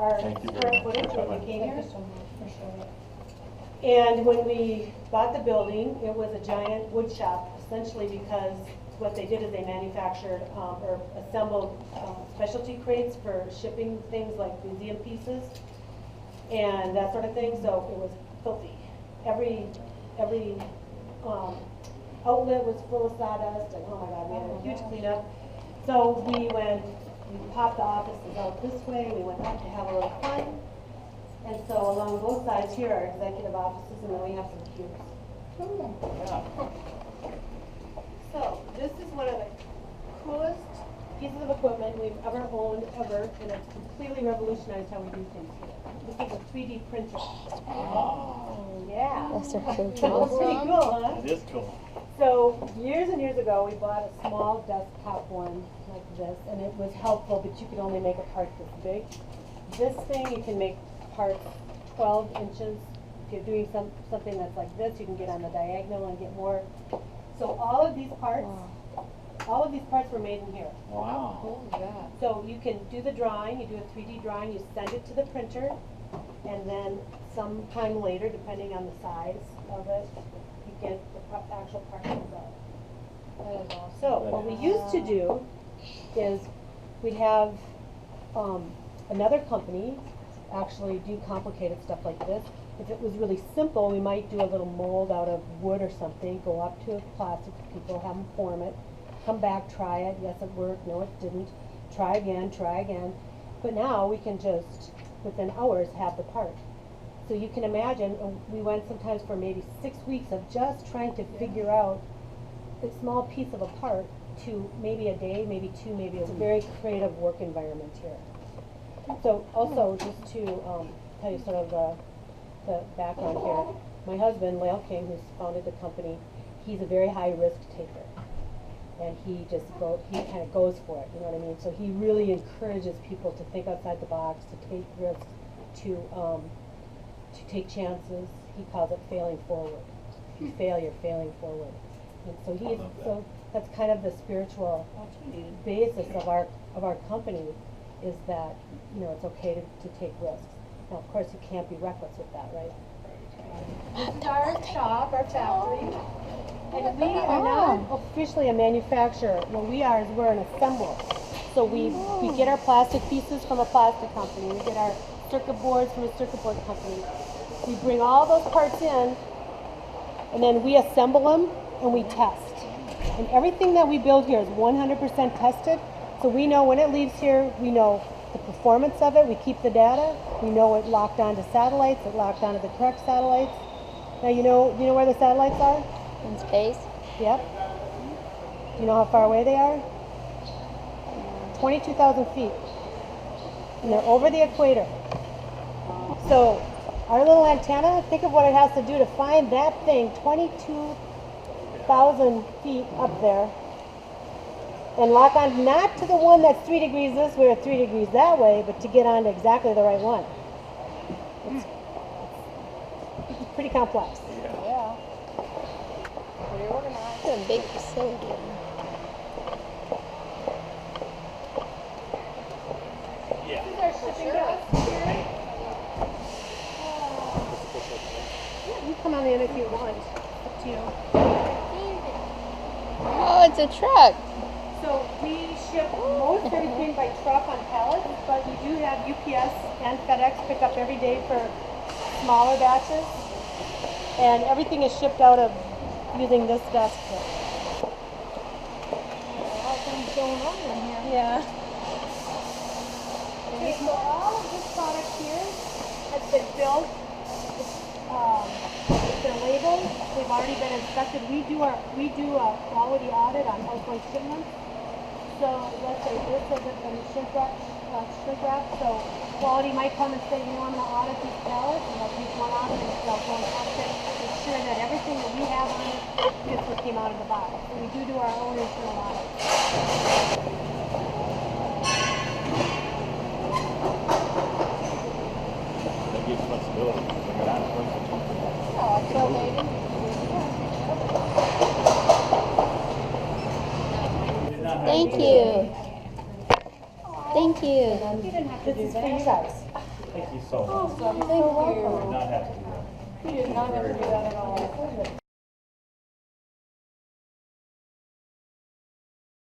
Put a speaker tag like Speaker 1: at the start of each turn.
Speaker 1: our
Speaker 2: Thank you
Speaker 1: square
Speaker 2: very much
Speaker 1: footage
Speaker 2: for
Speaker 1: when we came
Speaker 3: Thank
Speaker 1: here.
Speaker 3: you so much for showing.
Speaker 1: And when we bought the building, it was a giant wood shop, essentially because what they did is they manufactured or assembled specialty crates for shipping things like museum pieces and that sort of thing. So it was filthy. Every outlet was full of sawdust, and oh my God, we had a huge cleanup. So we popped the offices out this way. We went up to have a little fun. And so along both sides here are executive offices, and then we have some cubes. So this is one of the coolest pieces of equipment we've ever owned, and it's completely revolutionized how we do things here. This is a 3D printer. Oh, yeah.
Speaker 4: Those are so
Speaker 1: That's
Speaker 4: cool.
Speaker 1: pretty cool, huh?
Speaker 2: It is cool.
Speaker 1: So years and years ago, we bought a small desktop one like this, and it was helpful, but you could only make a part this big. This thing, you can make parts 12 inches. If you're doing something that's like this, you can get on the diagonal and get more. So all of these parts were made in here.
Speaker 2: Wow.
Speaker 1: So you can do the drawing, you do a 3D drawing, you send it to the printer, and then sometime later, depending on the size of it, you get the actual part itself.
Speaker 3: That is awesome.
Speaker 1: So what we used to do is we'd have another company actually do complicated stuff like this. If it was really simple, we might do a little mold out of wood or something, go up to plastic people, have them form it, come back, try it, yes it worked, no it didn't, try again. But now we can just, within hours, have the part. So you can imagine, we went sometimes for maybe 6 weeks of just trying to figure out a small piece of a part to maybe a day, maybe two, maybe a very creative work environment here. So also, just to tell you sort of the background here, my husband, Lael King, who's founded the company, he's a very high risk taker. And he kind of goes for it, you know what I mean? So he really encourages people to think outside the box, to take risks, to take chances. He calls it failing forward. If you fail, you're failing forward. And so that's kind of the spiritual basis of our company, is that, you know, it's okay to take risks. Now, of course, you can't be reckless with that, right? This is our shop, our factory. And we are not officially a manufacturer. What we are is we're an assembler. So we get our plastic pieces from a plastic company. We get our circuit boards from a circuit board company. We bring all those parts in, and then we assemble them and we test. And everything that we build here is 100% tested. So we know when it leaves here, we know the performance of it, we keep the data, we know it locked onto satellites, it locked onto the correct satellites. Now you know where the satellites are?
Speaker 4: In space?
Speaker 1: Yep. Do you know how far away they are? 22,000 feet. And they're over the equator. So our little antenna, think of what it has to do to find that thing 22,000 feet up there and lock on not to the one that's 3 degrees this way or 3 degrees that way, but to get on to exactly the right one. It's pretty complex.
Speaker 3: Yeah. Pretty organized.
Speaker 4: It's a big facility.
Speaker 1: This is our shipping desk here. Yeah, you come on in if you want. Up to you.
Speaker 4: Oh, it's a truck.
Speaker 1: So we ship most everything by truck on pallets, but we do have UPS and FedEx pick up every day for smaller batches. And everything is shipped out of using this desk here.
Speaker 3: All things going on in here.
Speaker 1: Yeah. Okay, so all of this product here has been built. It's been labeled. They've already been inspected. We do a quality audit on outgoing shipments. So let's say this is a shrink wrap. So quality might come and say, you know, I'm going to audit these pallets, and they'll take one out and they'll go and test it, make sure that everything that we have on it is what came out of the box. So we do our own internal audit.
Speaker 2: That gives flexibility. Bring it out of
Speaker 3: So maybe.
Speaker 4: Thank you. Thank you.
Speaker 1: This is for you guys.
Speaker 2: Thank you so much.
Speaker 3: Awesome, thank
Speaker 1: so
Speaker 3: you.
Speaker 2: You did
Speaker 1: welcome.
Speaker 2: not have to do that.
Speaker 3: You did not have to do that at all.